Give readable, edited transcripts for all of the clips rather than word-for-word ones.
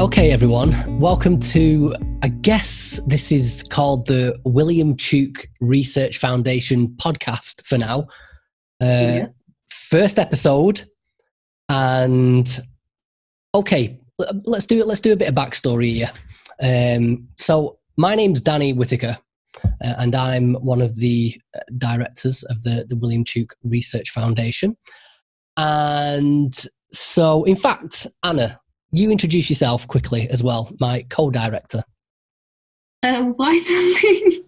Okay, everyone, welcome to, I guess this is called the William Tuke Research Foundation podcast for now. First episode, and okay, let's do a bit of backstory here. So my name's Danny Whittaker, and I'm one of the directors of the William Tuke Research Foundation. And so, in fact, Anna, you introduce yourself quickly as well, my co-director. Why don't we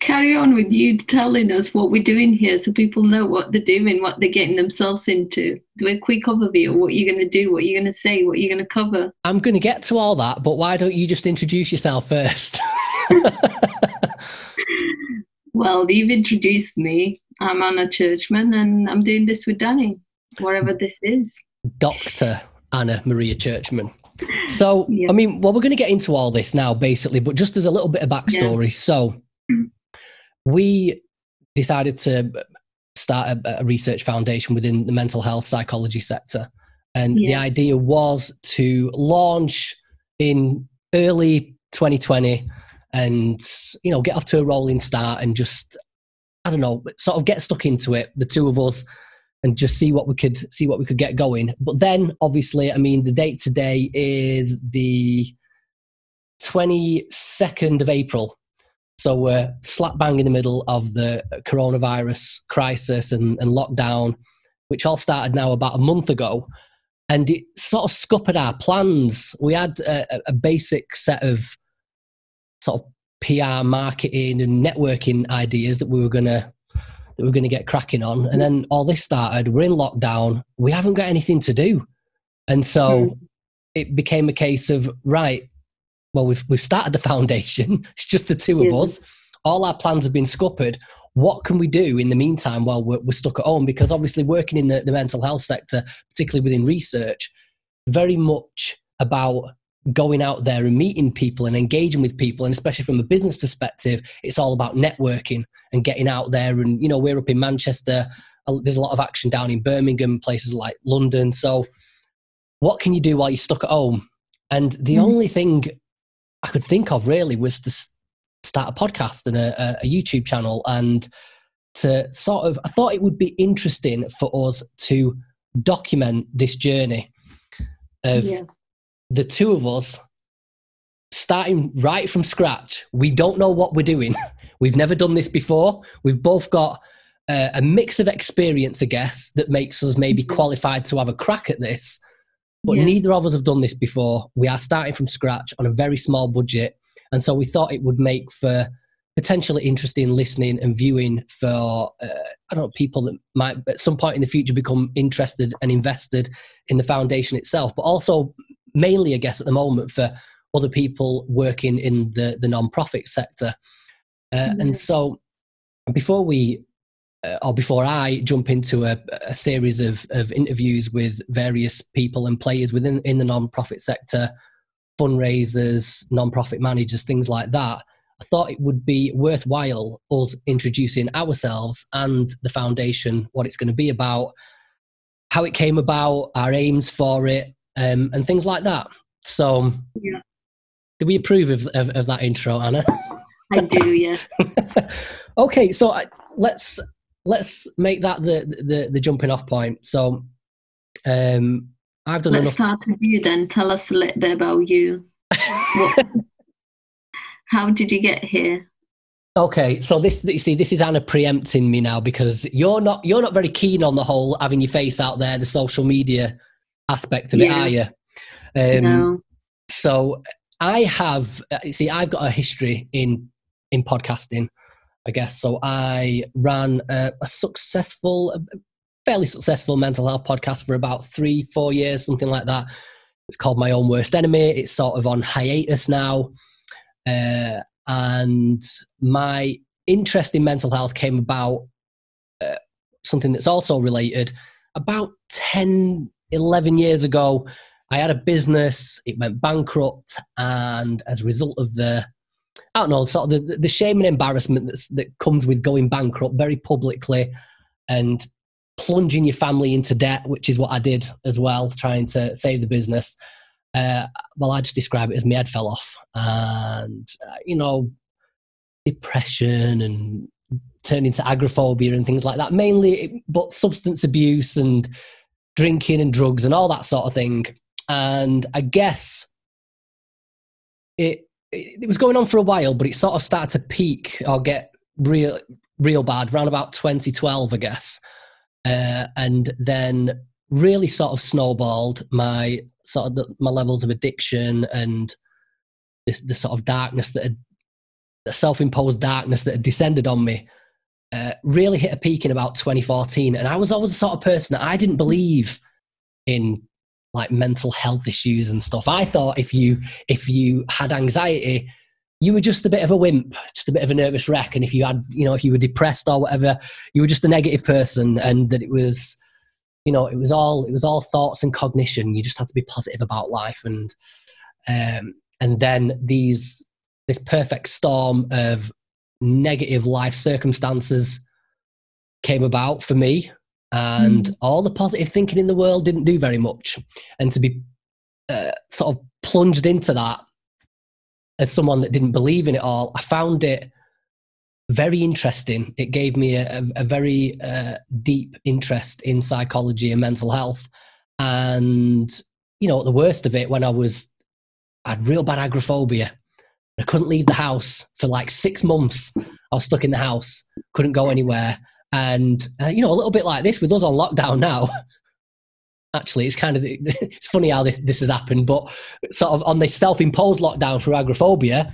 carry on with you telling us what we're doing here so people know what they're doing, what they're getting themselves into? Do a quick overview of what you're going to do, what you're going to say, what you're going to cover. I'm going to get to all that, but why don't you just introduce yourself first? Well, you've introduced me. I'm Anna Churchman, and I'm doing this with Danny, whatever this is. Dr. Anna Maria Churchman. So, yeah. I mean, well, we're going to get into all this now, basically, but just as a little bit of backstory. Yeah. So, we decided to start a research foundation within the mental health psychology sector. And the idea was to launch in early 2020 and, you know, get off to a rolling start and just, I don't know, sort of get stuck into it, the two of us, and just see what we could get going. But then, obviously, I mean, the date today is the 22nd of April. So we're slap bang in the middle of the coronavirus crisis and lockdown, which all started now about a month ago. And it sort of scuppered our plans. We had a basic set of sort of PR, marketing and networking ideas that we were going to get cracking on. And then all this started, we're in lockdown, we haven't got anything to do. And so it became a case of, right, well, we've started the foundation, it's just the two of us, all our plans have been scuppered. What can we do in the meantime while we're stuck at home? Because obviously working in the mental health sector, particularly within research, very much about going out there and meeting people and engaging with people. And especially from a business perspective, it's all about networking and getting out there. And, you know, we're up in Manchester. There's a lot of action down in Birmingham, places like London. So what can you do while you're stuck at home? And the only thing I could think of really was to start a podcast and a YouTube channel, and to sort of, I thought it would be interesting for us to document this journey of the two of us starting right from scratch. We don't know what we're doing. We've never done this before. We've both got a mix of experience, I guess, that makes us maybe qualified to have a crack at this. But neither of us have done this before. We are starting from scratch on a very small budget. And so we thought it would make for potentially interesting listening and viewing for, people that might at some point in the future become interested and invested in the foundation itself, but also mainly, I guess, at the moment for other people working in the nonprofit sector. And so before I jump into a series of interviews with various people and players in the nonprofit sector, fundraisers, nonprofit managers, things like that, I thought it would be worthwhile us introducing ourselves and the foundation, what it's going to be about, how it came about, our aims for it, and things like that. So, do we approve of that intro, Anna? I do, yes. Okay, so let's make that the jumping off point. So, I've done. Let's start with you then. Tell us a little bit about you. How did you get here? Okay, so this is Anna preempting me now, because you're not very keen on the whole having your face out there, the social media aspect of it, are you? No. So I've got a history in podcasting, I guess. So I ran a fairly successful mental health podcast for about 3-4 years, something like that. It's called My Own Worst Enemy. It's sort of on hiatus now. And my interest in mental health came about something that's also related. About 10, 11 years ago, I had a business, it went bankrupt, and as a result of the shame and embarrassment that comes with going bankrupt very publicly and plunging your family into debt, which is what I did as well, trying to save the business. well, I just describe it as my head fell off, and depression and turned into agoraphobia and things like that, mainly, but substance abuse and drinking and drugs and all that sort of thing. And I guess it was going on for a while, but it sort of started to peak or get real bad around about 2012, I guess. And then really sort of snowballed my levels of addiction and the sort of darkness the self-imposed darkness that had descended on me. Really hit a peak in about 2014. And I was always the sort of person that I didn't believe in like mental health issues and stuff. I thought if you had anxiety, you were just a bit of a wimp, just a bit of a nervous wreck. And if you had, if you were depressed or whatever, you were just a negative person, and that it was all thoughts and cognition. You just had to be positive about life. And then this perfect storm of negative life circumstances came about for me, and all the positive thinking in the world didn't do very much. And to be sort of plunged into that as someone that didn't believe in it all, I found it very interesting. It gave me a very deep interest in psychology and mental health. And, the worst of it, when I had real bad agoraphobia. I couldn't leave the house for like 6 months. I was stuck in the house, couldn't go anywhere. And, a little bit like this with us on lockdown now. Actually, it's funny how this has happened, but sort of on this self-imposed lockdown for agoraphobia,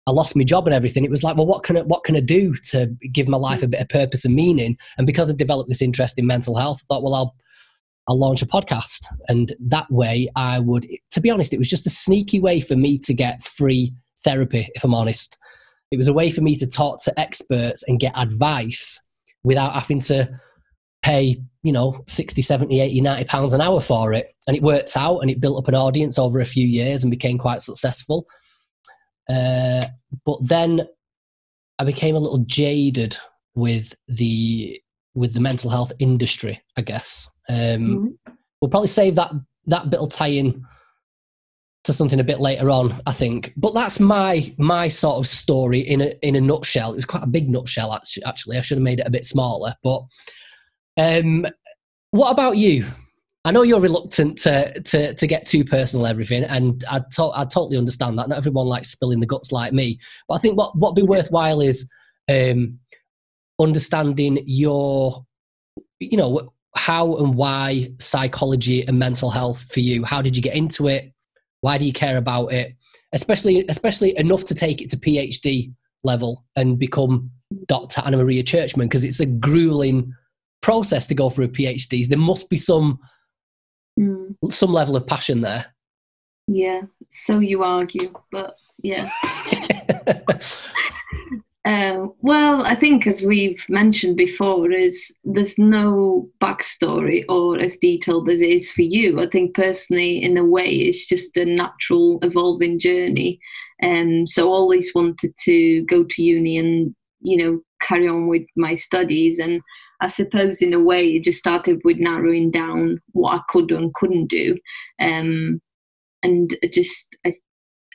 I lost my job and everything. It was like, well, what can I do to give my life a bit of purpose and meaning? And because I developed this interest in mental health, I thought, well, I'll launch a podcast. And that way to be honest, it was just a sneaky way for me to get free therapy, if I'm honest. It was a way for me to talk to experts and get advice without having to pay, 60, 70, 80, 90 pounds an hour for it. And it worked out, and it built up an audience over a few years and became quite successful. But then I became a little jaded with the mental health industry, I guess. We'll probably save that bit will tie in to something a bit later on, I think. But that's my sort of story in a nutshell. It was quite a big nutshell, actually. I should have made it a bit smaller. But what about you? I know you're reluctant to get too personal everything, and I totally understand that. Not everyone likes spilling the guts like me. But I think what'd be worthwhile is understanding your, how and why psychology and mental health for you. How did you get into it? Why do you care about it? Especially enough to take it to PhD level and become Dr. Anna Maria Churchman, because it's a grueling process to go through a PhD. There must be some level of passion there. Yeah, so you argue, but yeah. Well, I think, as we've mentioned before, there's no backstory or as detailed as it is for you. I think personally, in a way, it's just a natural evolving journey. So I always wanted to go to uni and, carry on with my studies. And I suppose in a way it just started with narrowing down what I could and couldn't do. And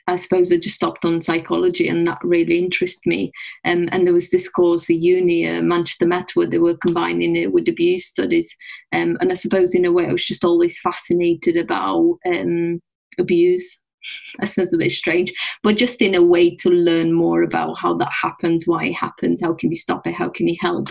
I suppose I just stopped on psychology, and that really interested me. And there was this course at uni, Manchester Met, where they were combining it with abuse studies. And I suppose in a way I was just always fascinated about abuse. That sounds a bit strange, but just in a way to learn more about how that happens, why it happens, how can you stop it, how can you help.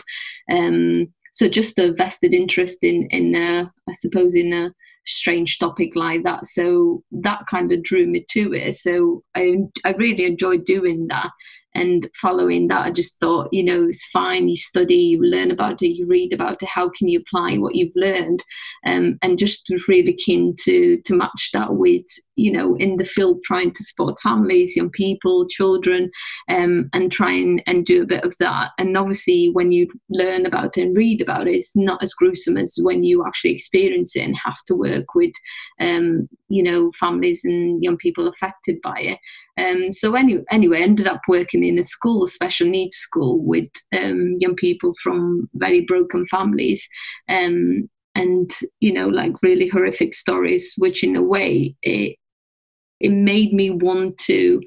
So just a vested interest in I suppose in a strange topic like that. So that kind of drew me to it. So I really enjoyed doing that. And following that, I just thought, it's fine. You study, you learn about it, you read about it. How can you apply what you've learned? And just was really keen to match that with, in the field, trying to support families, young people, children, and try and do a bit of that. And obviously, when you learn about it and read about it, it's not as gruesome as when you actually experience it and have to work with, families and young people affected by it. So anyway, I ended up working in a school, a special needs school, with young people from very broken families, and like really horrific stories, which in a way it made me want to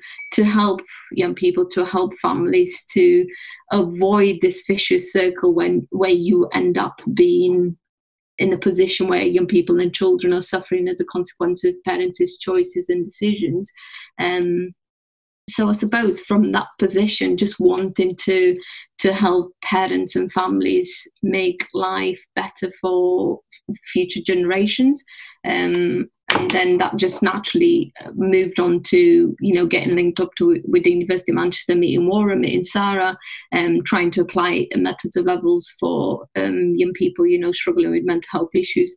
help young people, to help families, to avoid this vicious circle where you end up being in a position where young people and children are suffering as a consequence of parents' choices and decisions. So I suppose from that position, just wanting to help parents and families make life better for future generations. And then that just naturally moved on to, getting linked up with the University of Manchester, meeting Warren, meeting Sarah, trying to apply methods of levels for young people, struggling with mental health issues.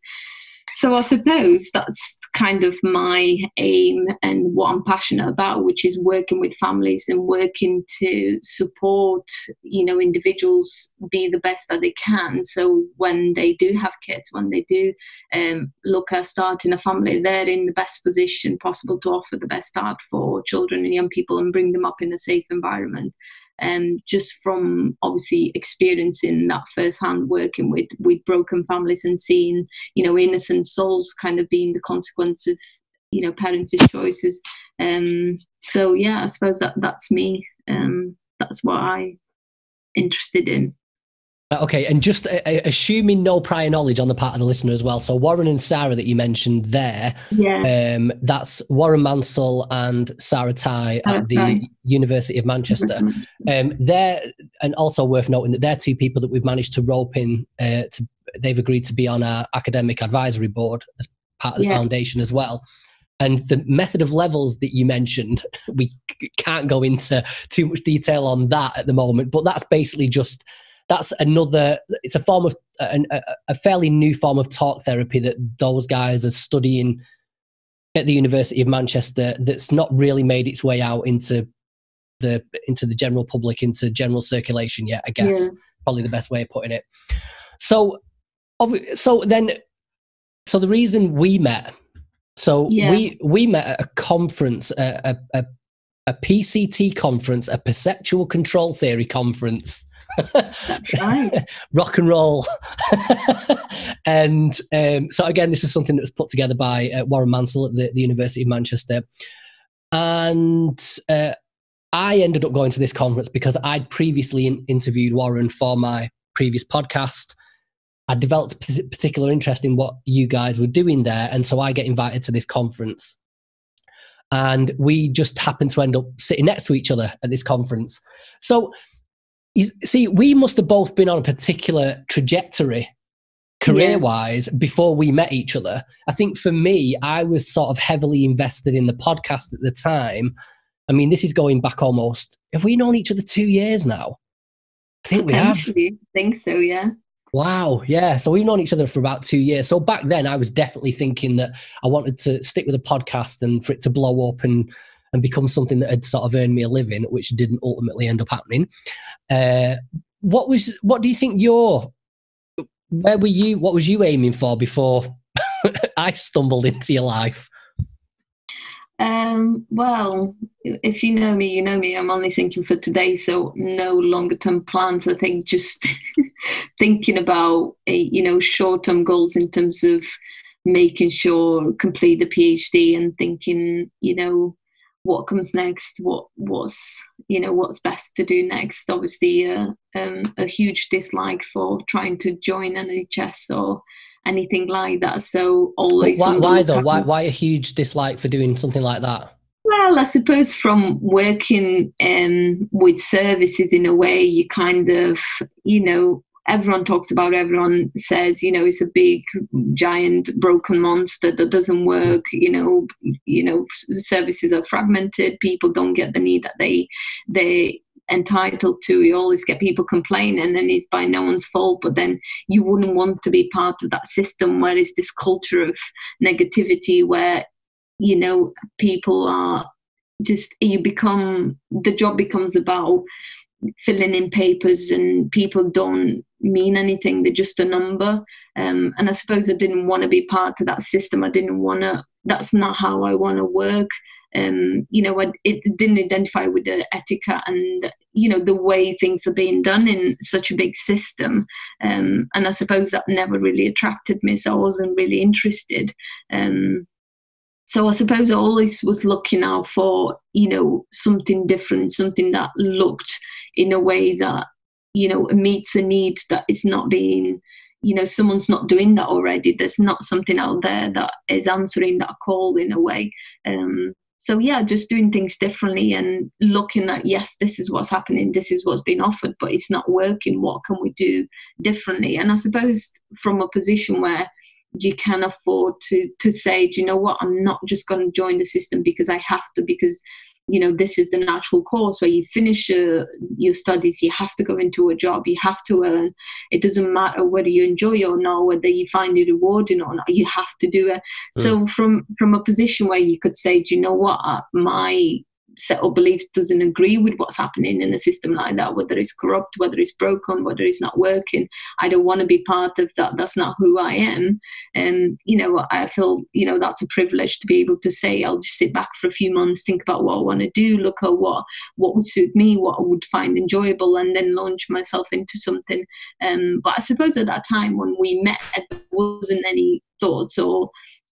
So I suppose that's kind of my aim and what I'm passionate about, which is working with families and working to support, individuals be the best that they can. So when they do have kids, when they do look at starting a family, they're in the best position possible to offer the best start for children and young people and bring them up in a safe environment. Just from obviously experiencing that firsthand, working with broken families and seeing, innocent souls kind of being the consequence of, parents' choices. So yeah, I suppose that's me. That's what I'm interested in. Okay, and just assuming no prior knowledge on the part of the listener as well. So Warren and Sarah that you mentioned there, that's Warren Mansell and Sarah Tighe at the University of Manchester. They're, and also worth noting that they're two people that we've managed to rope in. They've agreed to be on our academic advisory board as part of the foundation as well. And the method of levels that you mentioned, we can't go into too much detail on that at the moment, but that's basically just... That's it's a form of a fairly new form of talk therapy that those guys are studying at the University of Manchester that's not really made its way out into the general public, into general circulation yet, I guess. Probably the best way of putting it. So the reason we met, we met at a conference, a PCT conference, a perceptual control theory conference. That's right. Rock and roll. And so again, this is something that was put together by Warren Mansell at the University of Manchester. And I ended up going to this conference because I'd previously interviewed Warren for my previous podcast. I developed a particular interest in what you guys were doing there. And so I get invited to this conference. And we just happened to end up sitting next to each other at this conference. So you see, we must have both been on a particular trajectory career-wise before we met each other. I think for me, I was sort of heavily invested in the podcast at the time. I mean, this is going back almost... Have we known each other 2 years now? I think we have. I think so, yeah. Wow, yeah. So we've known each other for about 2 years. So back then, I was definitely thinking that I wanted to stick with a podcast and for it to blow up and become something that had sort of earned me a living, which didn't ultimately end up happening. What do you think what was you aiming for before I stumbled into your life? Well, if you know me, you know me. I'm only thinking for today, so no longer term plans. I think just thinking about short term goals in terms of making sure complete the PhD and thinking what comes next, what's best to do next. Obviously, a huge dislike for trying to join NHS or anything like that. So always. Why though? Why a huge dislike for doing something like that? Well, I suppose from working with services in a way, you kind of, everyone talks about, everyone says, it's a big, giant, broken monster that doesn't work. Services are fragmented. People don't get the need that they entitled to. You always get people complaining, and it's by no one's fault. But then you wouldn't want to be part of that system where it's this culture of negativity, where people are just, the job becomes about filling in papers and people don't mean anything. They're just a number. And I suppose I didn't want to be part of that system. That's not how I want to work. It didn't identify with the etiquette and, the way things are being done in such a big system. And I suppose that never really attracted me, so I wasn't really interested. So I suppose I always was looking out for, something different, something that looked in a way that, meets a need that is not being, someone's not doing that already. There's not something out there that is answering that call in a way. So yeah, just doing things differently and looking at, yes, this is what's happening, this is what's been offered, but it's not working. What can we do differently? And I suppose from a position where you can afford to say, do you know what, I'm not just going to join the system because I have to, because this is the natural course where you finish your studies, you have to go into a job, you have to earn. It doesn't matter whether you enjoy it or not, whether you find it rewarding or not, you have to do it. So from a position where you could say, do you know what, my set of beliefs doesn't agree with what's happening in a system like that, whether it's corrupt, whether it's broken, whether it's not working, I don't want to be part of that. That's not who I am. And I feel that's a privilege to be able to say, I'll just sit back for a few months, think about what I want to do, look at what would suit me, what I would find enjoyable, and then launch myself into something. But I suppose at that time when we met, there wasn't any thoughts or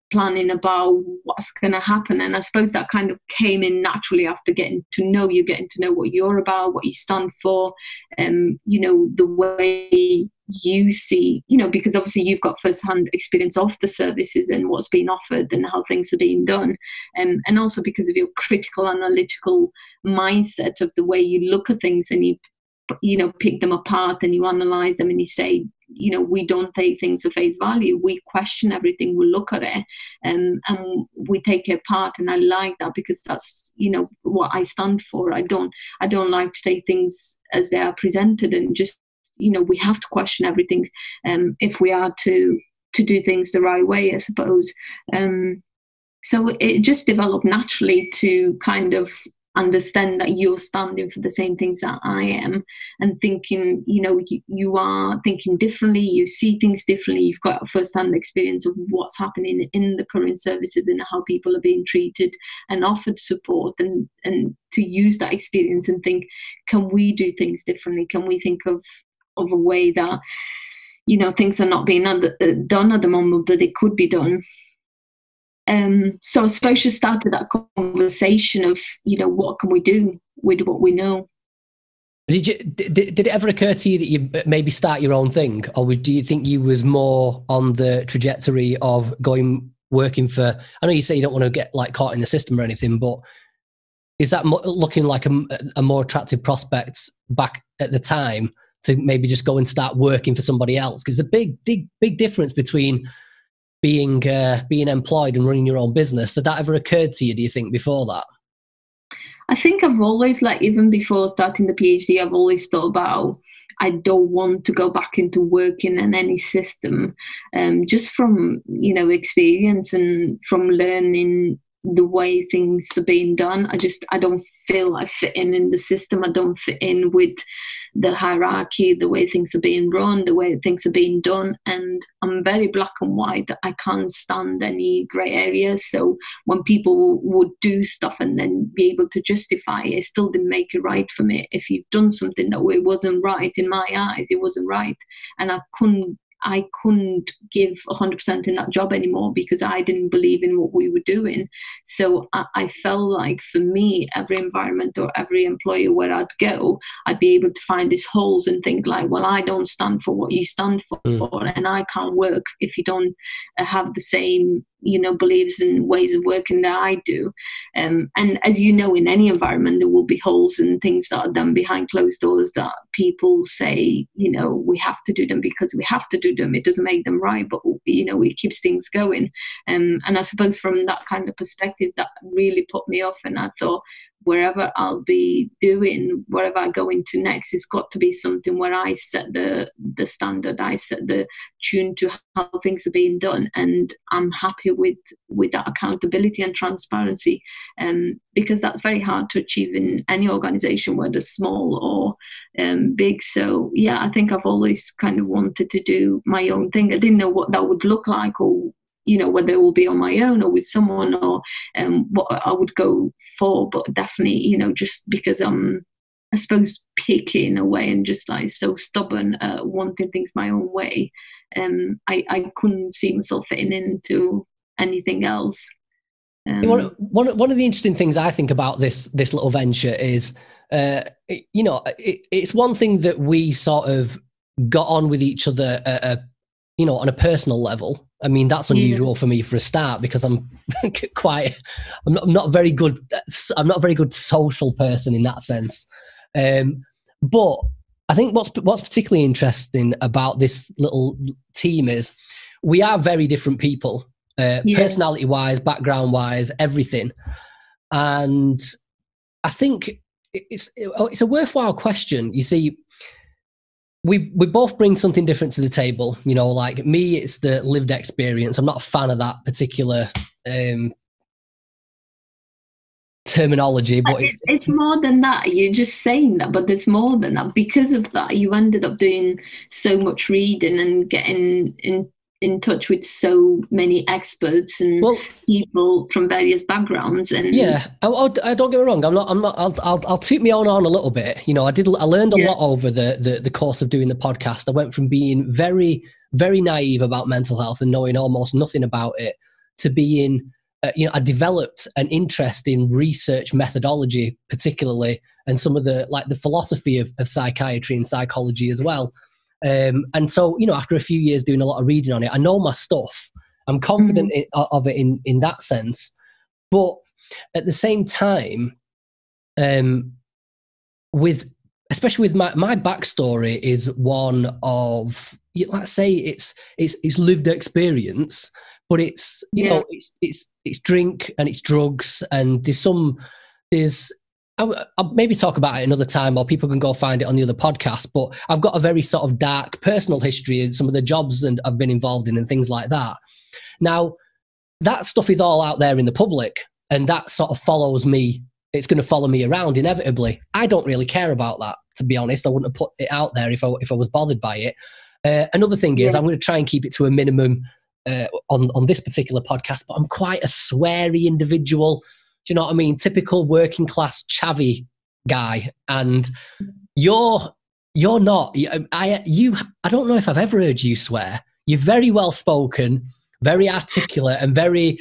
planning about what's going to happen. And I suppose that kind of came in naturally after getting to know you, getting to know what you're about, what you stand for, the way you see, because obviously you've got first-hand experience of the services and what's being offered and how things are being done. And also because of your critical analytical mindset of the way you look at things and you pick them apart and you analyze them and you say, we don't take things at face value. We question everything. We look at it and we take it apart. And I like that because that's, what I stand for. I don't like to take things as they are presented and just, we have to question everything if we are to do things the right way, I suppose. So it just developed naturally to kind of understand that you're standing for the same things that I am, and thinking, you are thinking differently, you see things differently, you've got a first-hand experience of what's happening in the current services and how people are being treated and offered support, and to use that experience and think, can we do things differently? Can we think of a way that, things are not being done at the moment, but they could be done? So I suppose you started that conversation of, what can we do with what we know? Did it ever occur to you that you maybe start your own thing, or do you think you was more on the trajectory of working for? I know you say you don't want to get like caught in the system or anything, but is that looking like a more attractive prospect back at the time to maybe just go and start working for somebody else? Because there's a big difference between being employed and running your own business. Did that ever occurred to you, do you think, before that? I think I've always, even before starting the PhD, I've always thought about, I don't want to go back into working in any system, just from, experience and from learning the way things are being done. I don't feel I fit in the system. I don't fit in with the hierarchy, the way things are being run, the way things are being done. And I'm very black and white. I can't stand any grey areas. So when people would do stuff and then be able to justify it, still didn't make it right for me. If you've done something that way, it wasn't right in my eyes, it wasn't right. And I couldn't give 100% in that job anymore because I didn't believe in what we were doing. So I felt like for me, every environment or every employer where I'd go, I'd be able to find these holes and think like, well, I don't stand for what you stand for, and I can't work if you don't have the same, beliefs and ways of working that I do. And as you know, in any environment, there will be holes and things that are done behind closed doors that people say, we have to do them because we have to do them. It doesn't make them right, but, it keeps things going. And I suppose from that kind of perspective, that really put me off. And I thought, wherever I'll be doing, wherever I go into next, it's got to be something where I set the standard, I set the tune to how things are being done, and I'm happy with that accountability and transparency, because that's very hard to achieve in any organization, whether small or big. So yeah, I think I've always kind of wanted to do my own thing. I didn't know what that would look like, or whether it will be on my own or with someone, or what I would go for. But definitely, just because I'm, I suppose, picky in a way and just like so stubborn, wanting things my own way, I couldn't see myself fitting into anything else. One of the interesting things I think about this little venture is, it's one thing that we sort of got on with each other on a personal level. I mean, that's unusual for me for a start, because I'm not a very good social person in that sense. But I think what's particularly interesting about this little team is we are very different people, personality wise, background wise, everything. And I think it's a worthwhile question. You see, we both bring something different to the table. Like me, it's the lived experience. I'm not a fan of that particular terminology, but it's more than that. You're just saying that, but there's more than that. Because of that, you ended up doing so much reading and getting in touch with so many experts and people from various backgrounds. And I don't get me wrong. I'll toot my own on a little bit. I learned a lot over the course of doing the podcast. I went from being very, very naive about mental health and knowing almost nothing about it to being, I developed an interest in research methodology, particularly, and some of the philosophy of psychiatry and psychology as well. And so, after a few years doing a lot of reading on it, I know my stuff. I'm confident of it in that sense. But at the same time, especially with my backstory is one of, let's say it's lived experience, but it's it's drink and it's drugs, and I'll maybe talk about it another time, or people can go find it on the other podcast. But I've got a very sort of dark personal history in some of the jobs and I've been involved in and things like that. Now, that stuff is all out there in the public, and that sort of follows me. It's going to follow me around inevitably. I don't really care about that, to be honest. I wouldn't have put it out there if I was bothered by it. Another thing is I'm going to try and keep it to a minimum on this particular podcast, but I'm quite a sweary individual. Do you know what I mean? Typical working class chavvy guy. And you're not. I don't know if I've ever heard you swear. You're very well spoken, very articulate, and very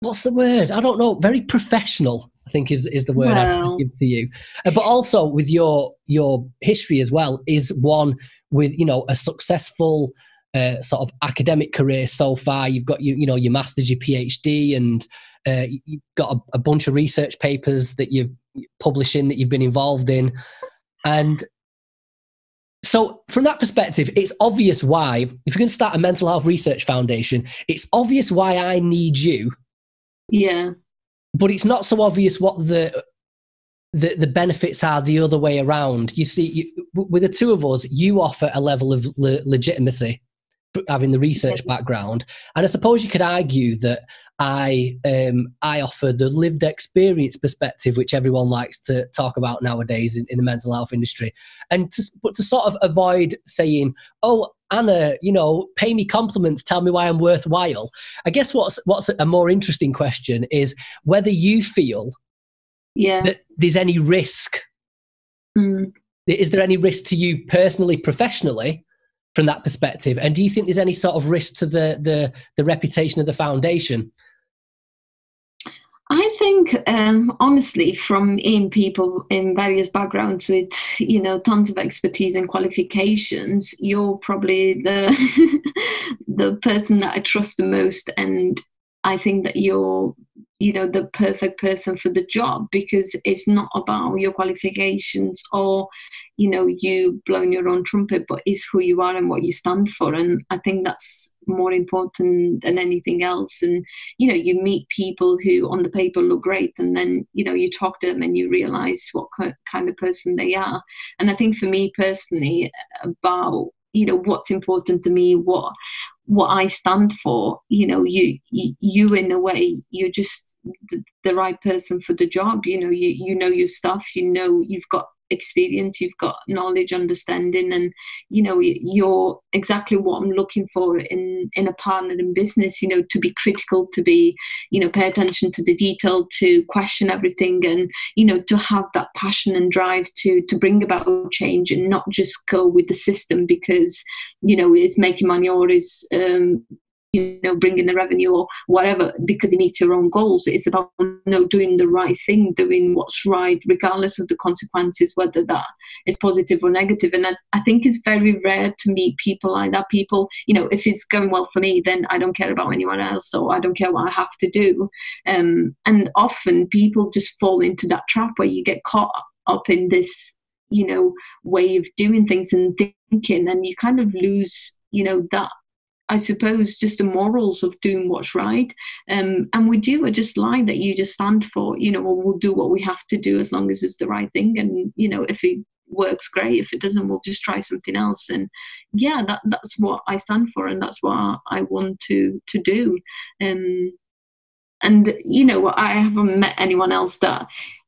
what's the word? I don't know. Very professional, I think is the word I would give to you. But also with your history as well is one with a successful sort of academic career so far. You've got your master's, your PhD, and you've got a bunch of research papers that you're publishing that you've been involved in. And so from that perspective, it's obvious why, if you're going to start a mental health research foundation, it's obvious why I need you. Yeah. But it's not so obvious what the benefits are the other way around. You see, with the two of us, you offer a level of legitimacy, having the research background, and I suppose you could argue that I offer the lived experience perspective, which everyone likes to talk about nowadays in the mental health industry. And to sort of avoid saying, "Oh, Anna, pay me compliments, tell me why I'm worthwhile." I guess what's a more interesting question is whether you feel that there's any risk. Is there any risk to you personally, professionally, from that perspective? And do you think there's any sort of risk to the reputation of the foundation? I think, honestly, from people in various backgrounds with, tons of expertise and qualifications, you're probably the person that I trust the most. And I think that you're, the perfect person for the job, because it's not about your qualifications or, you blowing your own trumpet, but it's who you are and what you stand for. And I think that's more important than anything else. And, you meet people who on the paper look great, and then, you talk to them and you realize what kind of person they are. And I think for me personally, about, what's important to me, what I stand for, you in a way, you're just the right person for the job. You know your stuff, you've got experience, you've got knowledge, understanding, and you're exactly what I'm looking for in a partner in business. To be critical, to be pay attention to the detail, to question everything, and to have that passion and drive to bring about change, and not just go with the system because it's making money or is bring in the revenue or whatever because he meets your own goals. It's about doing the right thing, doing what's right, regardless of the consequences, whether that is positive or negative. And I think it's very rare to meet people like that. People, if it's going well for me, then I don't care about anyone else, or I don't care what I have to do. And often people just fall into that trap where you get caught up in this, way of doing things and thinking, and you kind of lose, that, I suppose, just the morals of doing what's right. And we just like that you just stand for, well, we'll do what we have to do as long as it's the right thing. And, if it works, great. If it doesn't, we'll just try something else. And yeah, that's what I stand for, and that's what I want to do. And, I haven't met anyone else that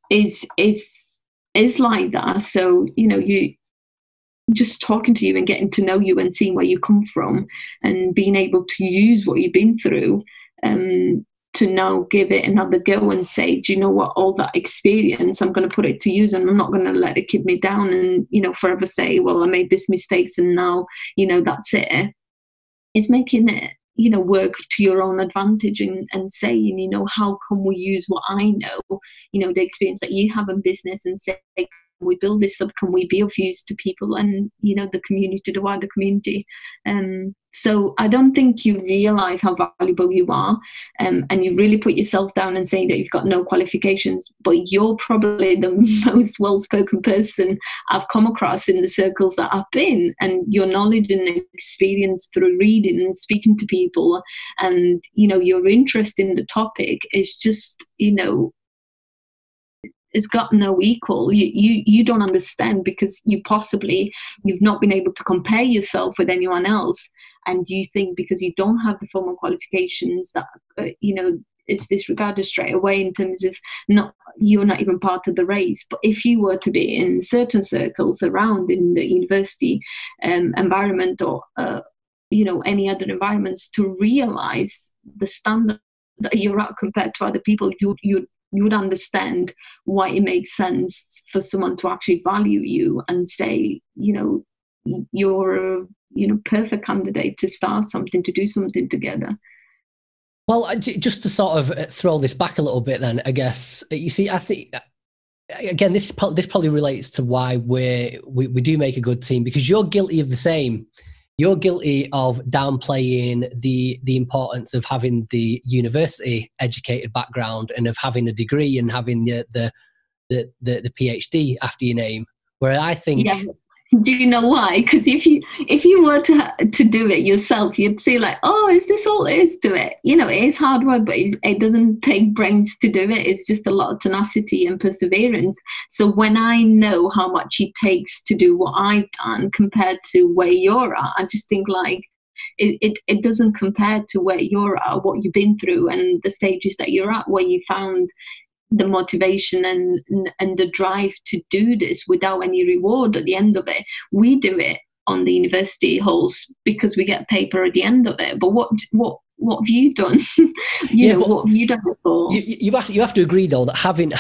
is like that. So, you just talking to you and getting to know you and seeing where you come from and being able to use what you've been through to now give it another go and say, do you know what, all that experience, I'm going to put it to use, and I'm not going to let it keep me down and, forever say, well, I made this mistakes and now, that's it. It's making it, work to your own advantage and saying, how can we use what I know, the experience that you have in business, and say, we build this up, can we be of use to people and, the community, the wider community. So I don't think you realise how valuable you are, and you really put yourself down and saying that you've got no qualifications, but you're probably the most well-spoken person I've come across in the circles that I've been, and your knowledge and experience through reading and speaking to people, and, your interest in the topic is just, it's got no equal. You don't understand because you've not been able to compare yourself with anyone else, and you think because you don't have the formal qualifications that it's disregarded straight away in terms of you're not even part of the race. But if you were to be in certain circles around in the university environment or any other environments, to realize the standard that you're at compared to other people, you would understand why it makes sense for someone to actually value you and say, you're a perfect candidate to start something, to do something together. Well, just to sort of throw this back a little bit then, I guess, you see, I think, again, this probably relates to why we do make a good team, because you're guilty of the same. You're guilty of downplaying the importance of having the university educated background and of having a degree and having the PhD after your name. Where I think, yeah. Do you know why? Because if you were to do it yourself, you'd see like, oh, is this all there is to it? It is hard work, but it doesn't take brains to do it. It's just a lot of tenacity and perseverance. So when I know how much it takes to do what I've done compared to where you're at, I just think like it doesn't compare to where you're at, what you've been through, and the stages that you're at, where you found the motivation and the drive to do this without any reward at the end of it. We do it on the university halls because we get paper at the end of it. But what have you done? What have you done it for? You have to agree though that having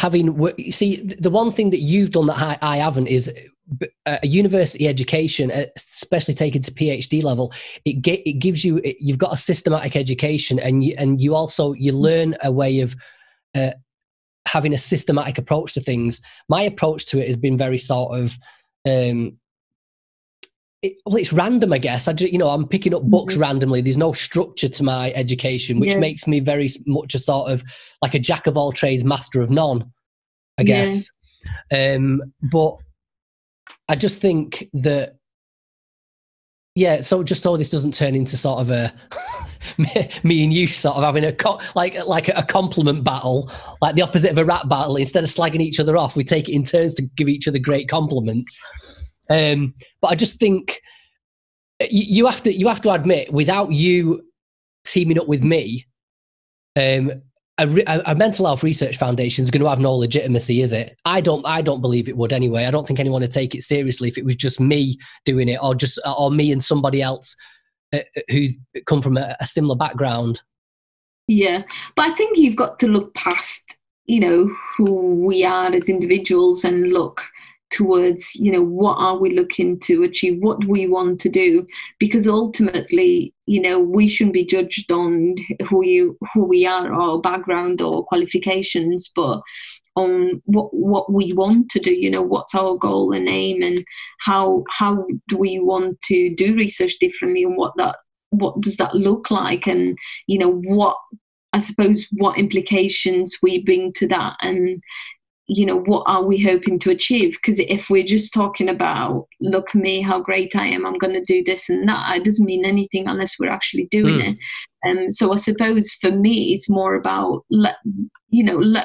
see, the one thing that you've done that I haven't is a university education, especially taken to PhD level. It gives you, you've got a systematic education, and you also learn a way of having a systematic approach to things. My approach to it has been very sort of, it's random, I guess. I'm picking up books randomly. There's no structure to my education, which makes me very much a sort of like a jack of all trades, master of none, I guess. But I just think that, so just so this doesn't turn into sort of a me and you sort of having a compliment battle, like the opposite of a rap battle. Instead of slagging each other off, we take it in turns to give each other great compliments. But I just think you have to admit, without you teaming up with me, a mental health research foundation is going to have no legitimacy, is it? I don't believe it would anyway. I don't think anyone would take it seriously if it was just me doing it, or me and somebody else who come from a similar background. Yeah, but I think you've got to look past, who we are as individuals, and look, towards, what are we looking to achieve, what do we want to do, because ultimately, we shouldn't be judged on who we are, or background or qualifications, but on what we want to do, what's our goal and aim, and how do we want to do research differently, and what does that look like, and what implications we bring to that, and what are we hoping to achieve? Because if we're just talking about, look at me, how great I am, I'm going to do this and that, it doesn't mean anything unless we're actually doing it. So I suppose for me, it's more about let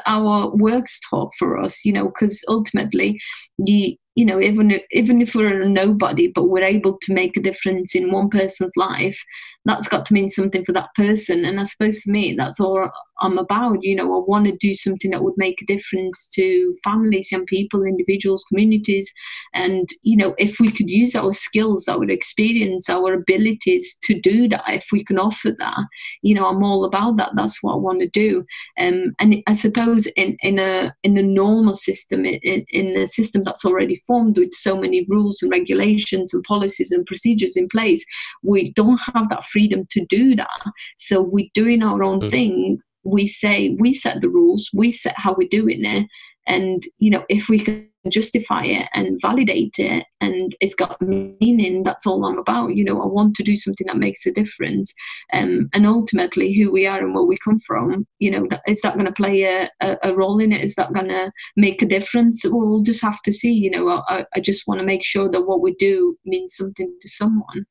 our works talk for us, because ultimately, even if we're a nobody, but we're able to make a difference in one person's life, that's got to mean something for that person. And I suppose for me, that's all I'm about. I want to do something that would make a difference to families, young people, individuals, communities. And, if we could use our skills, our experience, our abilities to do that, if we can offer that, I'm all about that. That's what I want to do. And I suppose in a normal system, in a system that's already formed with so many rules and regulations and policies and procedures in place, we don't have that freedom to do that. So we're doing our own thing. We set the rules, we set how we're doing it, and if we can justify it and validate it and it's got meaning, that's all I'm about. I want to do something that makes a difference, and ultimately who we are and where we come from, is that going to play a role in it? Is that going to make a difference? We'll just have to see. I just want to make sure that what we do means something to someone.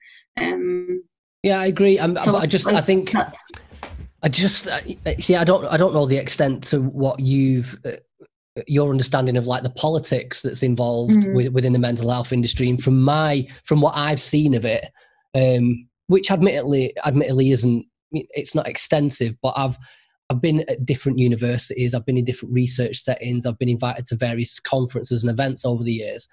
Yeah, I agree. I don't know the extent to what your understanding of like the politics that's involved within the mental health industry. And from what I've seen of it, which admittedly isn't, it's not extensive, but I've been at different universities, I've been in different research settings, I've been invited to various conferences and events over the years.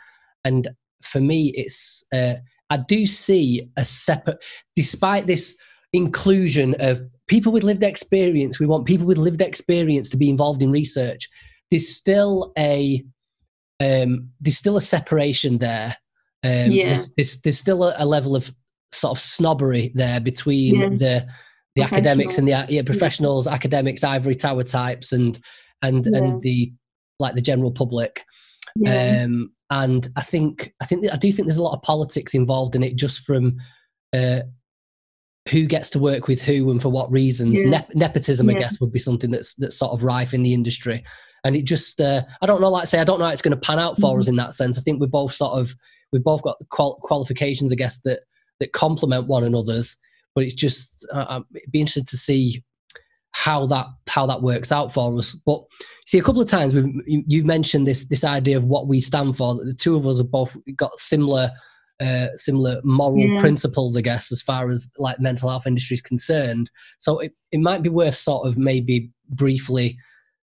And for me, it's, I do see a separate, despite this inclusion of people with lived experience, we want people with lived experience to be involved in research. There's still a separation there. There's still a level of sort of snobbery there between the academics and the professionals, academics, ivory tower types, and the general public. And I do think there's a lot of politics involved in it, just from who gets to work with who and for what reasons. Nepotism, I guess, would be something that's sort of rife in the industry. And it just, I don't know how it's going to pan out for us in that sense. I think we've both got qualifications, I guess, that complement one another's. But it's just, it'd be interesting to see how that works out for us. But see, a couple of times you've mentioned this idea of what we stand for. The two of us have both got similar moral principles, I guess, as far as like mental health industry is concerned. So it might be worth sort of maybe briefly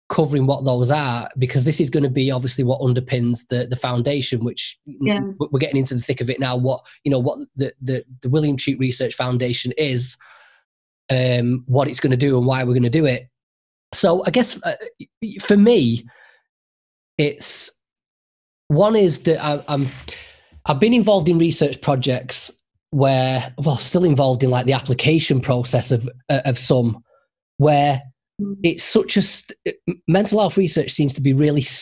covering what those are, because this is going to be obviously what underpins the foundation, which we're getting into the thick of it now. What the William Tuke Research Foundation is, what it's going to do and why we're going to do it. So I guess for me, it's one is that I've been involved in research projects where, still involved in like the application process of some, where it's such a mental health research seems to be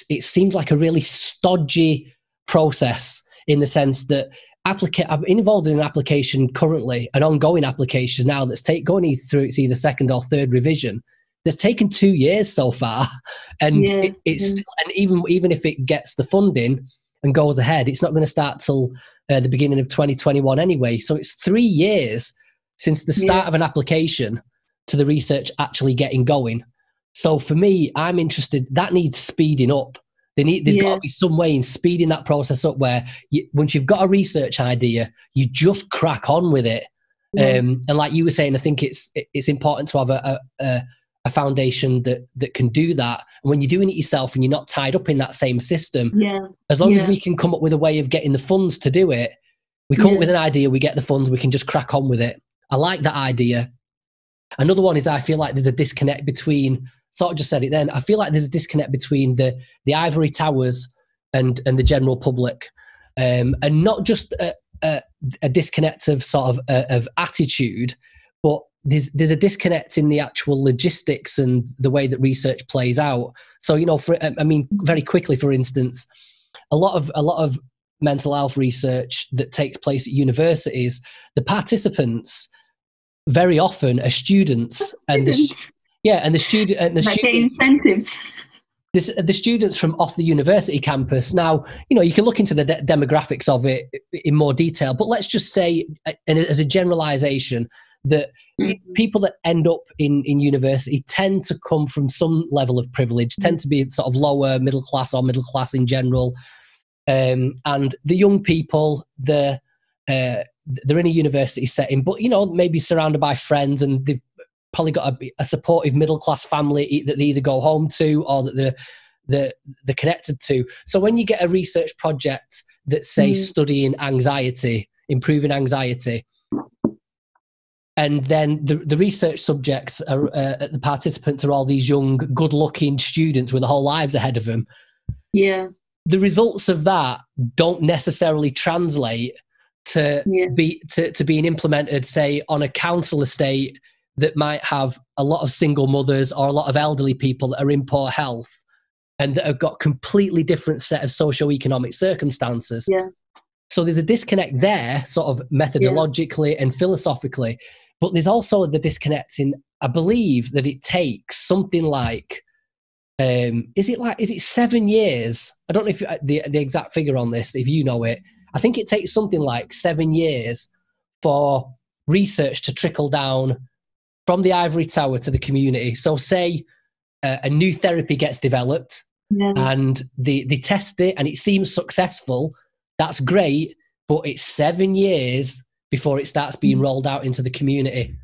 it seems like a really stodgy process, in the sense that I'm involved in an application currently, an ongoing application now that's going through its either second or third revision. That's taken 2 years so far, and and even if it gets the funding and goes ahead, it's not going to start till the beginning of 2021 anyway. So it's 3 years since the start of an application to the research actually getting going. So for me, I'm interested, that needs speeding up. There's got to be some way in speeding that process up, where once you've got a research idea, you just crack on with it. And like you were saying, I think it's important to have a foundation that can do that. And when you're doing it yourself and you're not tied up in that same system, as long as we can come up with a way of getting the funds to do it, we come up with an idea, we get the funds, we can just crack on with it. I like that idea. Another one is, I feel like there's a disconnect between, sort of just said it then, I feel like there's a disconnect between the ivory towers and the general public, and not just a disconnect of sort of attitude, but there's a disconnect in the actual logistics and the way that research plays out. So, very quickly, for instance, a lot of mental health research that takes place at universities, the participants very often are students, and incentives. The students from off the university campus. Now, you can look into the demographics of it in more detail, but let's just say, and as a generalization, that people that end up in university tend to come from some level of privilege, tend to be sort of lower middle class or middle class in general. And the young people, they're in a university setting, but, maybe surrounded by friends, and they've probably got a supportive middle class family that they either go home to or that they're connected to. So when you get a research project that says studying anxiety, improving anxiety, and then the research subjects are the participants are all these young, good-looking students with their whole lives ahead of them. Yeah, the results of that don't necessarily translate to being implemented, say, on a council estate that might have a lot of single mothers or a lot of elderly people that are in poor health and that have got completely different set of socioeconomic circumstances. Yeah. So there's a disconnect there, sort of methodologically and philosophically, but there's also the disconnect in, I believe that it takes something like, is it 7 years? I don't know if the exact figure on this, if you know it. I think it takes something like 7 years for research to trickle down from the ivory tower to the community. So say a new therapy gets developed and they test it and it seems successful. That's great, but it's 7 years before it starts being rolled out into the community.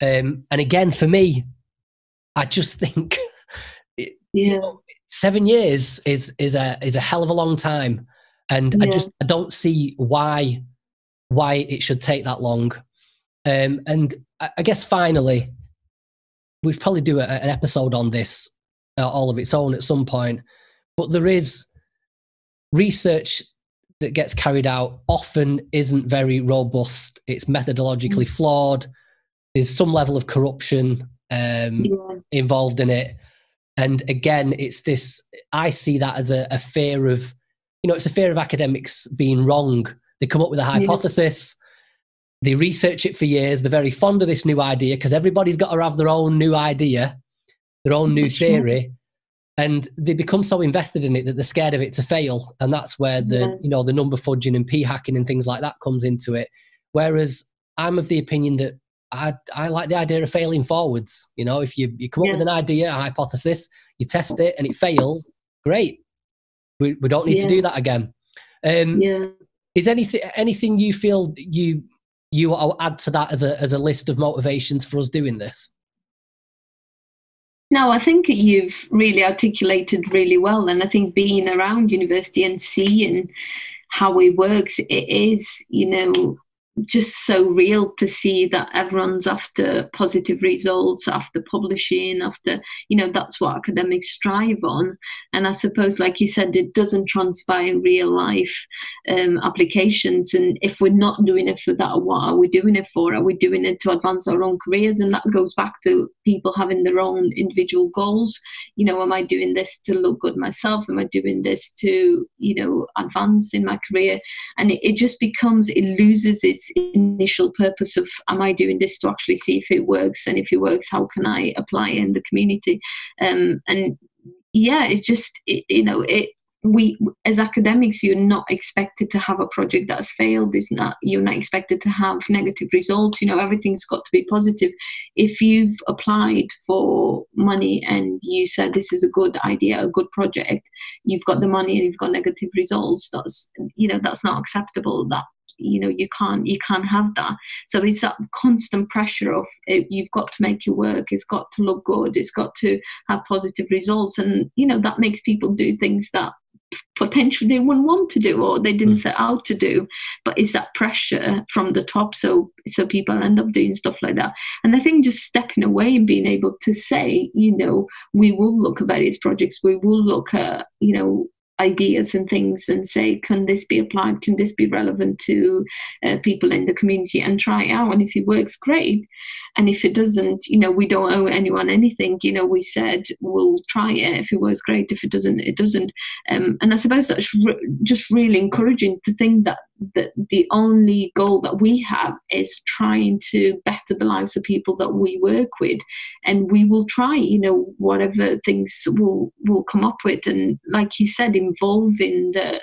And again, for me, I just think 7 years is a hell of a long time, and I don't see why it should take that long. And I guess finally, we'd probably do an episode on this all of its own at some point. But there is research that gets carried out often isn't very robust. It's methodologically flawed. There's some level of corruption involved in it. And again, it's this, I see that as a fear of, it's a fear of academics being wrong. They come up with a hypothesis. They research it for years. They're very fond of this new idea because everybody's got to have their own new idea, their own new theory. And they become so invested in it that they're scared of it to fail. And that's where the number fudging and p-hacking and things like that comes into it. Whereas I'm of the opinion that I like the idea of failing forwards. If you come up with an idea, a hypothesis, you test it and it fails, great. We don't need to do that again. Is anything you feel you will add to that as a list of motivations for us doing this? No, I think you've really articulated really well. And I think being around university and seeing how it works, it is, just so real to see that everyone's after positive results, after publishing, after, that's what academics strive on. And I suppose, like you said, it doesn't transpire in real life applications. And if we're not doing it for that, what are we doing it for? Are we doing it to advance our own careers? And that goes back to people having their own individual goals. Am I doing this to look good myself? Am I doing this to, advance in my career? And it just becomes, it loses its initial purpose of, am I doing this to actually see if it works, and if it works, how can I apply in the community? We as academics, you're not expected to have a project that's failed. You're not expected to have negative results. Everything's got to be positive. If you've applied for money and you said this is a good idea, a good project, you've got the money and you've got negative results, that's not acceptable. That you can't have that. So it's that constant pressure of you've got to make your work, it's got to look good, it's got to have positive results, and that makes people do things that potentially they wouldn't want to do or they didn't set out to do. But it's that pressure from the top, so people end up doing stuff like that. And I think just stepping away and being able to say, we will look at various projects, we will look at ideas and things and say, can this be applied? Can this be relevant to people in the community, and try it out? And if it works, great. And if it doesn't, we don't owe anyone anything. We said we'll try it. If it works, great. If it doesn't, it doesn't. And I suppose that's just really encouraging to think that the only goal that we have is trying to better the lives of people that we work with, and we will try, whatever things we'll come up with. And like you said, involving the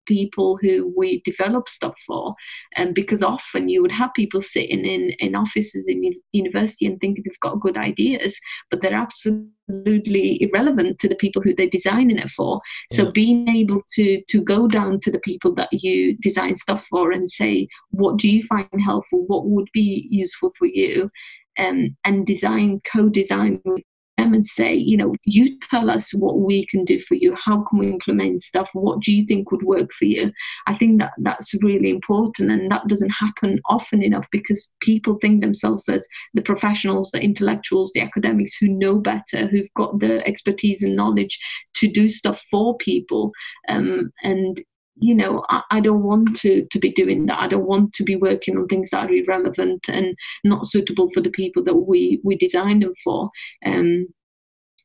people who we develop stuff for, and because often you would have people sitting in offices in university and thinking they've got good ideas, but they're absolutely irrelevant to the people who they're designing it for. So being able to go down to the people that you design stuff for and say, what do you find helpful, what would be useful for you, and co-design with them and say, you tell us what we can do for you, how can we implement stuff, what do you think would work for you? I think that's really important, and that doesn't happen often enough, because people think themselves as the professionals, the intellectuals, the academics who know better, who've got the expertise and knowledge to do stuff for people. And I don't want to be doing that. I don't want to be working on things that are irrelevant and not suitable for the people that we design them for.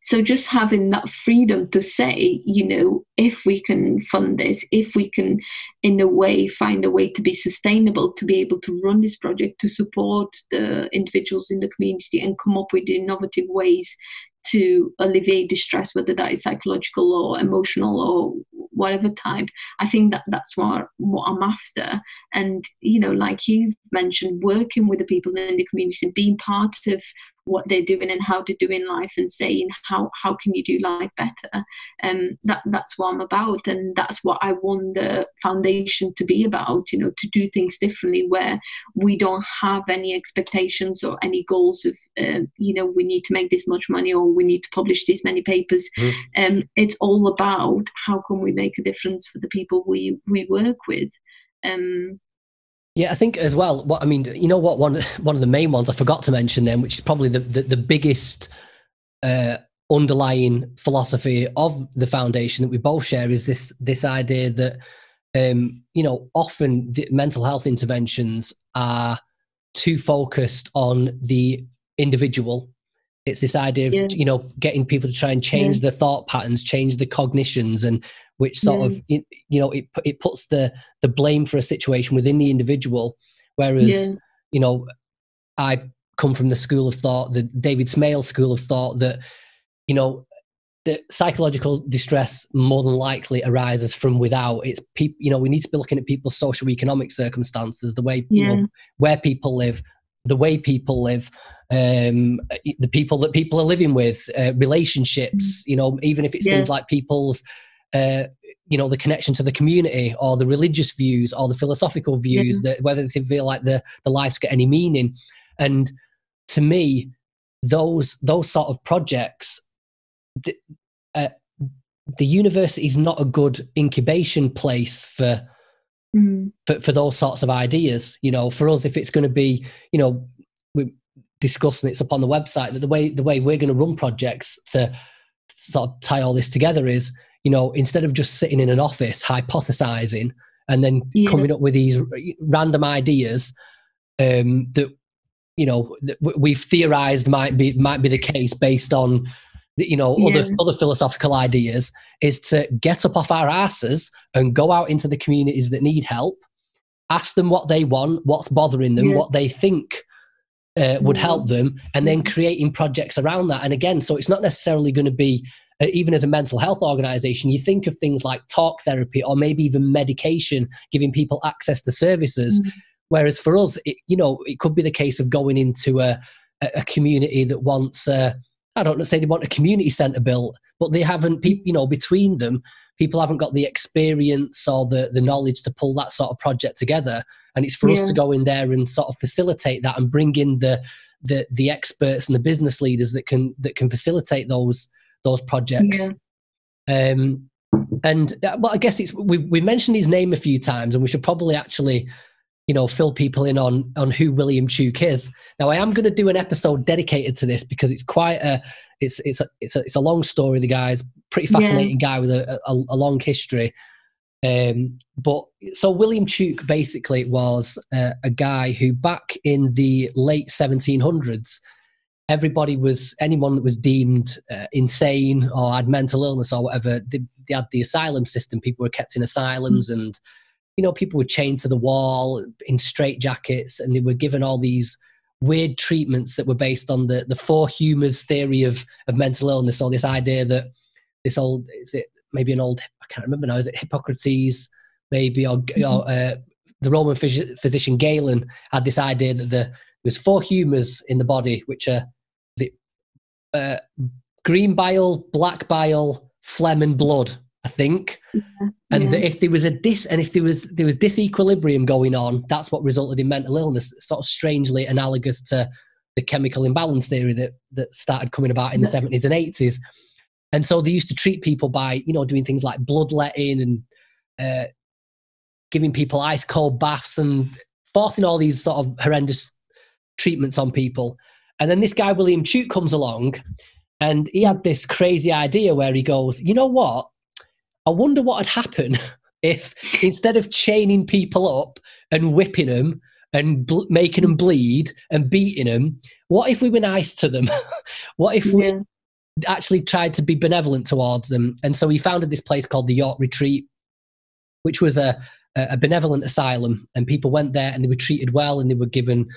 So just having that freedom to say, if we can fund this, if we can, in a way, find a way to be sustainable, to be able to run this project, to support the individuals in the community and come up with innovative ways to alleviate distress, whether that is psychological or emotional or whatever type. I think that's what I'm after. And, like you've mentioned, working with the people in the community, being part of what they're doing and how they're doing life, and saying, how can you do life better? That's what I'm about. And that's what I want the foundation to be about, to do things differently, where we don't have any expectations or any goals of, we need to make this much money or we need to publish this many papers. It's all about how can we make a difference for the people we work with. Yeah, I think as well, one of the main ones I forgot to mention then, which is probably the biggest underlying philosophy of the foundation that we both share, is this idea that, often the mental health interventions are too focused on the individual. It's this idea of, getting people to try and change their thought patterns, change the cognitions, and which sort of, it puts the blame for a situation within the individual. Whereas, I come from the school of thought, the David Smale school of thought, that, the psychological distress more than likely arises from without. It's people, we need to be looking at people's socioeconomic circumstances, the way, where people live, the way people live, the people that people are living with, relationships, even if it's things like people's, the connection to the community, or the religious views, or the philosophical views, that whether they feel like the life's got any meaning. And to me, those sort of projects, the university is not a good incubation place for those sorts of ideas. For us, if it's going to be, we're discussing, it's up on the website, that the way we're going to run projects to sort of tie all this together is, instead of just sitting in an office hypothesizing and then coming up with these random ideas that we've theorized might be the case based on other philosophical ideas, is to get up off our asses and go out into the communities that need help, ask them what they want, what's bothering them, what they think would help them, and then creating projects around that. And again, so it's not necessarily going to be, even as a mental health organization, you think of things like talk therapy, or maybe even medication, giving people access to services. Whereas for us, it could be the case of going into a community that wants, I don't say they want a community centre built, but they haven't, between them, people haven't got the experience or the knowledge to pull that sort of project together. And it's for us to go in there and sort of facilitate that, and bring in the experts and the business leaders that can facilitate those projects. And well, I guess we've mentioned his name a few times, and we should probably actually fill people in on who William Tuke is. Now, I am going to do an episode dedicated to this because it's quite it's a long story. The guy's pretty fascinating guy with a long history. But so William Tuke basically was a guy who back in the late 1700s, anyone that was deemed insane or had mental illness or whatever, they had the asylum system. People were kept in asylums and, people were chained to the wall in straitjackets, and they were given all these weird treatments that were based on the four humours theory of mental illness, or this idea that I can't remember now, is it Hippocrates maybe, or the Roman physician Galen had this idea that there was four humours in the body, which are green bile, black bile, phlegm and blood, I think. And that if there was there was disequilibrium going on, that's what resulted in mental illness. Sort of strangely analogous to the chemical imbalance theory that started coming about in the 70s and 80s. And so they used to treat people by, doing things like bloodletting and giving people ice cold baths and forcing all these sort of horrendous treatments on people. And then this guy, William Tuke, comes along, and he had this crazy idea where he goes, you know what? I wonder what would happen if instead of chaining people up and whipping them and making them bleed and beating them, what if we were nice to them? What if we actually tried to be benevolent towards them? And so he founded this place called the York Retreat, which was a benevolent asylum, and people went there and they were treated well, and they were given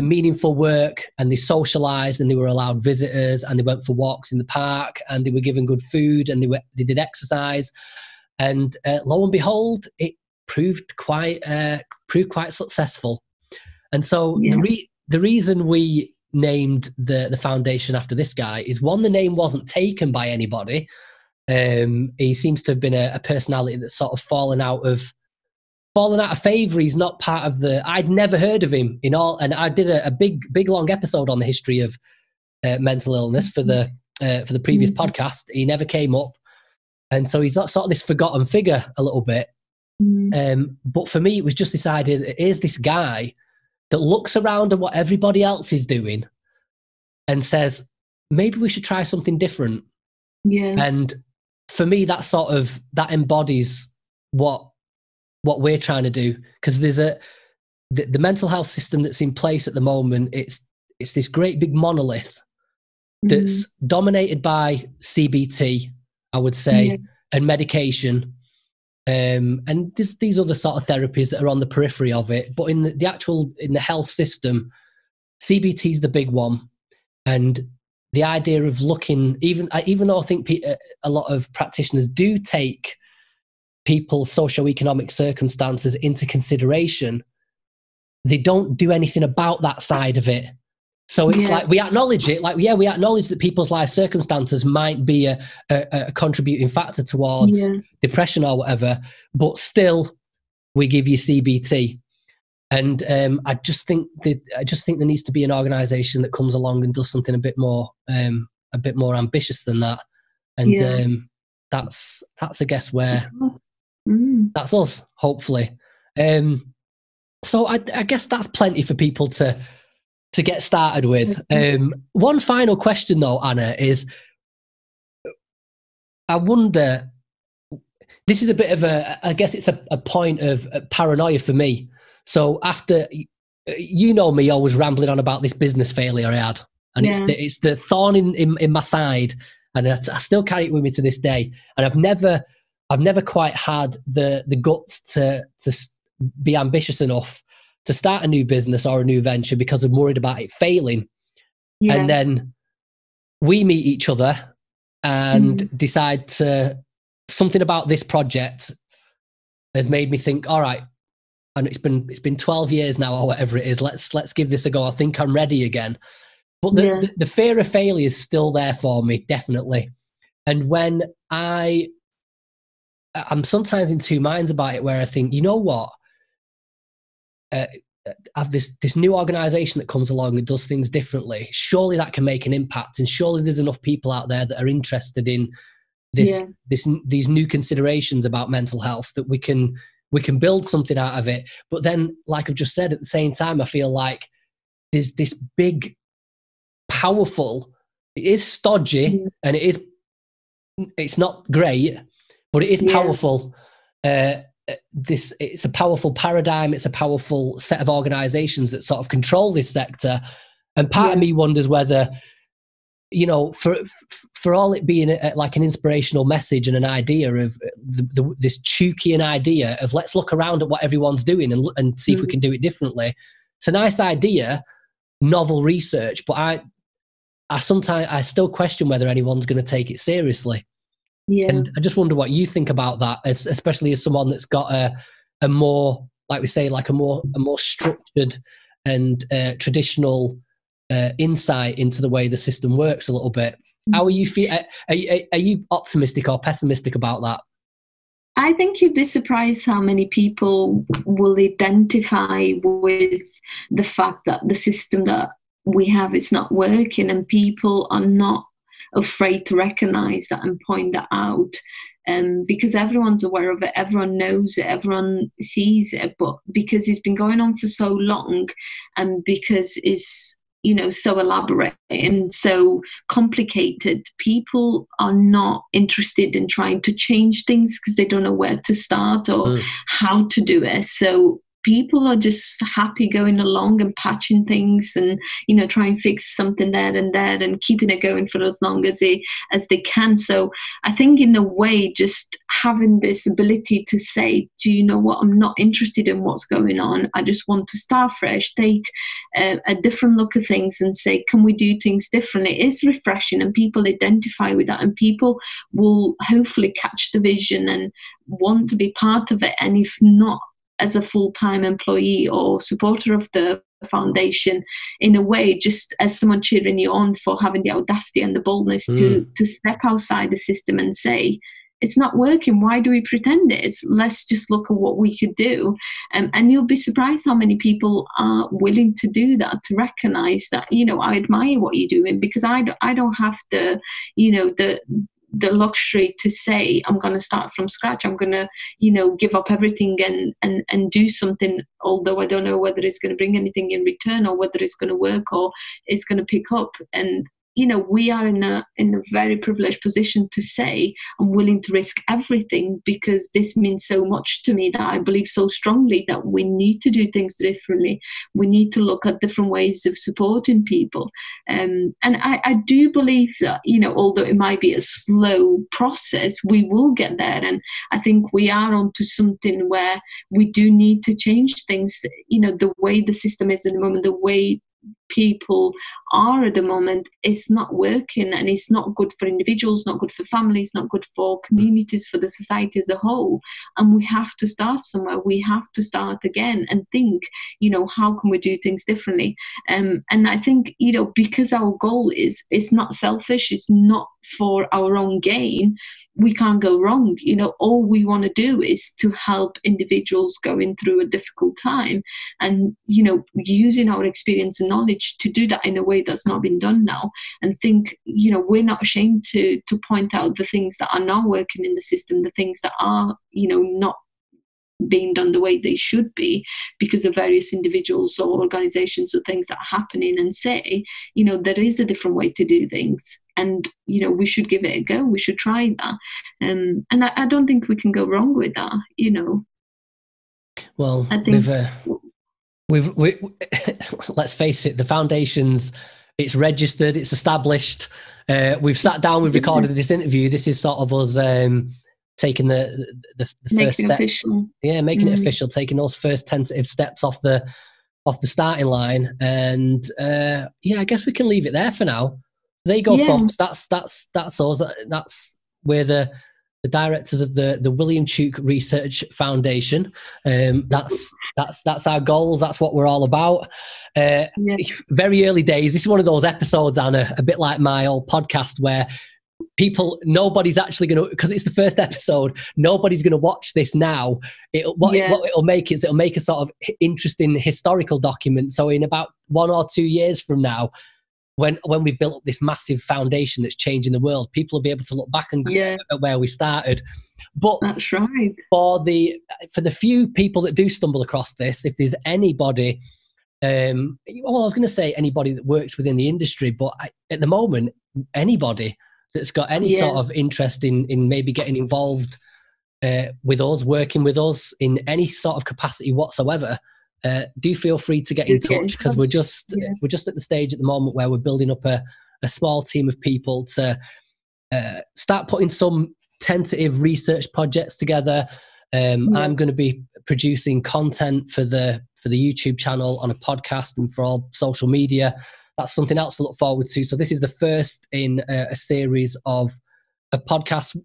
meaningful work, and they socialized, and they were allowed visitors, and they went for walks in the park, and they were given good food, and they did exercise, and lo and behold, it proved quite successful. And so the reason we named the foundation after this guy is, one, the name wasn't taken by anybody. He seems to have been a personality that's sort of fallen out of favor. He's not part of I'd never heard of him and I did a big long episode on the history of mental illness for the previous podcast. He never came up, and so he's not sort of this forgotten figure a little bit. But for me, it was just this idea that here's this guy that looks around at what everybody else is doing and says, maybe we should try something different. And for me, that embodies what we're trying to do, because there's the mental health system that's in place at the moment. It's this great big monolith that's dominated by CBT, I would say, and medication. And there's these other sort of therapies that are on the periphery of it. But in the health system, CBT is the big one. And the idea of looking, even though I think a lot of practitioners do take people's socioeconomic circumstances into consideration, they don't do anything about that side of it. So it's like, we acknowledge it, we acknowledge that people's life circumstances might be a contributing factor towards depression or whatever, but still we give you CBT. And I just think there needs to be an organization that comes along and does something a bit more ambitious than that. And that's I guess where that's us, hopefully. So I guess that's plenty for people to get started with. One final question though, Anna, is I wonder, this is a bit of I guess it's a point of paranoia for me. So after, me, always rambling on about this business failure I had, and it's the thorn in my side, and I still carry it with me to this day. And I've never quite had the guts to be ambitious enough to start a new business or a new venture because I'm worried about it failing. And then we meet each other and decide something about this project has made me think, all right, and it's been 12 years now or whatever it is, let's give this a go. I think I'm ready again. But the fear of failure is still there for me, definitely. And when I'm sometimes in two minds about it, where I think, you know what, I have this new organization that comes along and does things differently. Surely that can make an impact, and surely there's enough people out there that are interested in these new considerations about mental health that we can we can build something out of it. But then, like I've just said, at the same time, I feel like there's this big, powerful, it is stodgy and it's not great, but it is powerful. It's a powerful paradigm. It's a powerful set of organizations that sort of control this sector. And part of me wonders whether, you know, for all it being like an inspirational message and an idea of this Tukean idea of let's look around at what everyone's doing and see if we can do it differently. It's a nice idea, novel research, but I still question whether anyone's going to take it seriously. Yeah. And I just wonder what you think about that, especially as someone that's got a more, like we say, like a more structured and traditional insight into the way the system works a little bit. How are you are you optimistic or pessimistic about that? I think you'd be surprised how many people will identify with the fact that the system that we have is not working, and people are not afraid to recognize that and point that out, because everyone's aware of it, everyone knows it, everyone sees it, but because it's been going on for so long and because it's, you know, so elaborate and so complicated, people are not interested in trying to change things because they don't know where to start or how to do it. So people are just happy going along and patching things and, you know, try and fix something there and keeping it going for as long as they can. So I think in a way, just having this ability to say, do you know what, I'm not interested in what's going on. I just want to start fresh, take a different look at things and say, can we do things differently? It is refreshing, and people identify with that, and people will hopefully catch the vision and want to be part of it. And if not, as a full-time employee or supporter of the foundation, in a way, just as someone cheering you on for having the audacity and the boldness to step outside the system and say, it's not working, why do we pretend it is? Let's just look at what we could do. And you'll be surprised how many people are willing to do that, to recognize that, you know, I admire what you're doing, because I don't have the, you know, the luxury to say, I'm going to start from scratch. I'm going to, you know, give up everything and do something, although I don't know whether it's going to bring anything in return or whether it's going to work or it's going to pick up. And, you know, we are in a very privileged position to say, I'm willing to risk everything because this means so much to me, that I believe so strongly that we need to do things differently. We need to look at different ways of supporting people. And I do believe that, you know, although it might be a slow process, we will get there. And I think we are onto something where we do need to change things. You know, the way the system is at the moment, the way people are at the moment, is not working, and it's not good for individuals, not good for families, not good for communities, for the society as a whole. And we have to start somewhere. We have to start again and think, you know, how can we do things differently? And I think, you know, because our goal is, it's not selfish, it's not for our own gain, we can't go wrong. You know, all we want to do is to help individuals going through a difficult time, and, you know, using our experience and knowledge to do that in a way that's not been done now. And think, you know, we're not ashamed to point out the things that are not working in the system, the things that are, you know, not being done the way they should be because of various individuals or organizations or things that are happening, and say, you know, there is a different way to do things, and, you know, we should give it a go, we should try that. And I don't think we can go wrong with that, you know. Well, I think we've let's face it, the foundation's, it's registered, it's established. We've sat down, we've recorded this interview. This is sort of us taking the first steps. Official. Yeah, making it official, taking those first tentative steps off the starting line. And yeah, I guess we can leave it there for now. There you go, folks. That's us. That's we're the directors of the William Tuke Research Foundation. That's our goals. That's what we're all about. Very early days. This is one of those episodes, Anna, a bit like my old podcast, where nobody's actually going to, because it's the first episode, nobody's going to watch this now. What it'll make is it'll make a sort of interesting historical document. So in about 1 or 2 years from now, when we've built up this massive foundation that's changing the world, people will be able to look back and at where we started. But that's right. For the few people that do stumble across this, if there's anybody, well, I was going to say anybody that works within the industry, but at the moment, anybody that's got any sort of interest in maybe getting involved with us, working with us in any sort of capacity whatsoever, do feel free to get in touch, because we're just at the stage at the moment where we're building up a small team of people to start putting some tentative research projects together. I'm going to be producing content for the YouTube channel, on a podcast, and for all social media. That's something else to look forward to. So this is the first in a series of podcasts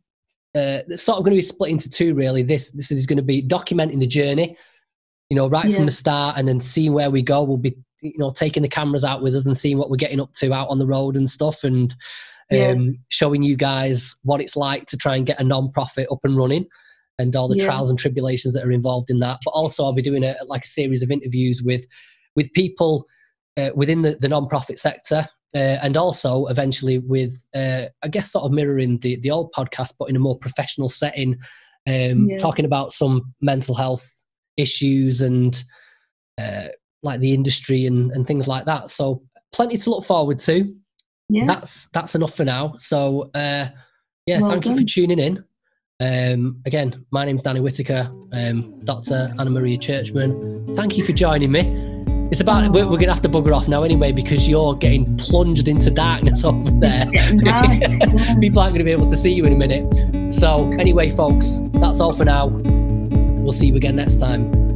that's sort of going to be split into two, really. This is going to be documenting the journey, right from the start, and then seeing where we go. We'll be, taking the cameras out with us and seeing what we're getting up to out on the road and stuff, and showing you guys what it's like to try and get a non-profit up and running, and all the trials and tribulations that are involved in that. But also I'll be doing a series of interviews with people within the non-profit sector, and also eventually with, I guess, sort of mirroring the old podcast, but in a more professional setting, talking about some mental health issues and like the industry and things like that. So plenty to look forward to. Yeah. That's enough for now. So thank you for tuning in. Again, my name's Danny Whittaker, Dr. Anna Maria Churchman. Thank you for joining me. It's about we're going to have to bugger off now anyway, because you're getting plunged into darkness over there. People aren't going to be able to see you in a minute. So anyway, folks, that's all for now. We'll see you again next time.